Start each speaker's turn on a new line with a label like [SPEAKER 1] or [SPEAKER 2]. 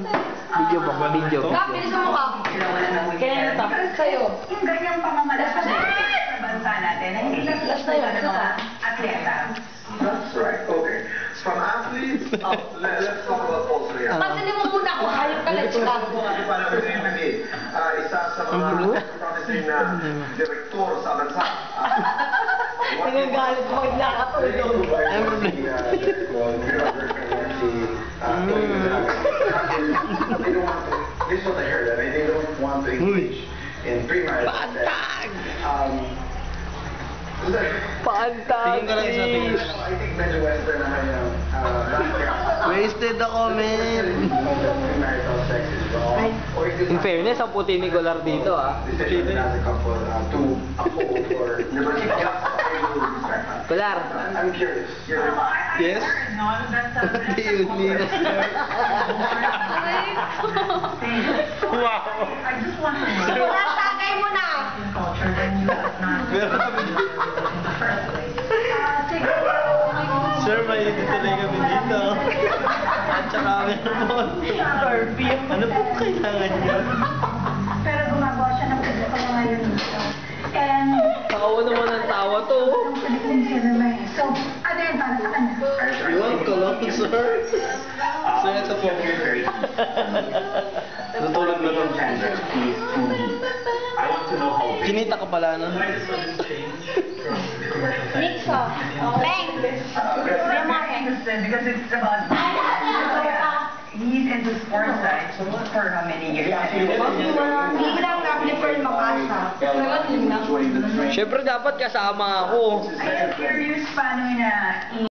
[SPEAKER 1] Video ba? Video.
[SPEAKER 2] Bilis mo ka. Kaya ito. Sa'yo.
[SPEAKER 3] Yung ganyang pamamalakad sa bansa natin, ay hindi lang
[SPEAKER 2] Last na yun.
[SPEAKER 3] ng mga atleta.
[SPEAKER 4] That's right. Okay. From athletes, let's talk about also here.
[SPEAKER 2] Pansinin mo muna ako. Hayop ka na, chika.
[SPEAKER 4] Kasi parang naging isa sa mga promising na direktor sa bansa.
[SPEAKER 2] Nagagalit mo, hindi nakatulog.
[SPEAKER 1] Ang problema.
[SPEAKER 4] This is what I heard, and they don't want to engage in premarital sex.
[SPEAKER 1] Tingin ka lang isa, tingin.
[SPEAKER 4] I think medyo western naman yung
[SPEAKER 1] Wasted ako, man.
[SPEAKER 4] premarital sex is wrong. Or is it
[SPEAKER 1] In fairness, ang puti ni Golar dito, ah.
[SPEAKER 4] decision as a couple to uphold or never keep
[SPEAKER 1] Golar.
[SPEAKER 4] I'm curious.
[SPEAKER 1] Yes? Hindi yun, Nina. Wow.
[SPEAKER 3] I just want to know.
[SPEAKER 2] Tagay mo na.
[SPEAKER 3] Culture when you have not
[SPEAKER 1] Meron kami dito.
[SPEAKER 3] in the first place.
[SPEAKER 1] Sir, may tuloy kami dito. At saka meron. Perfume. Ano po kailangan niya?
[SPEAKER 3] Pero gumagawa siya ng publiko na ngayon dito. And
[SPEAKER 1] Tawa naman ang tawa to.
[SPEAKER 3] yung Philippine cinema. So, ano yan para sa kanya?
[SPEAKER 1] Iwan ko lang, sir. Sir, ito po. Natulog na to.
[SPEAKER 4] I want to know how
[SPEAKER 1] Kinita ka pala, no?
[SPEAKER 2] Nixo. Bang.
[SPEAKER 3] Because it's about he's into sports science for how many years?
[SPEAKER 2] Hindi lang na-prefer makasa.
[SPEAKER 1] Siyempre dapat kasama ako.
[SPEAKER 3] I am curious paano na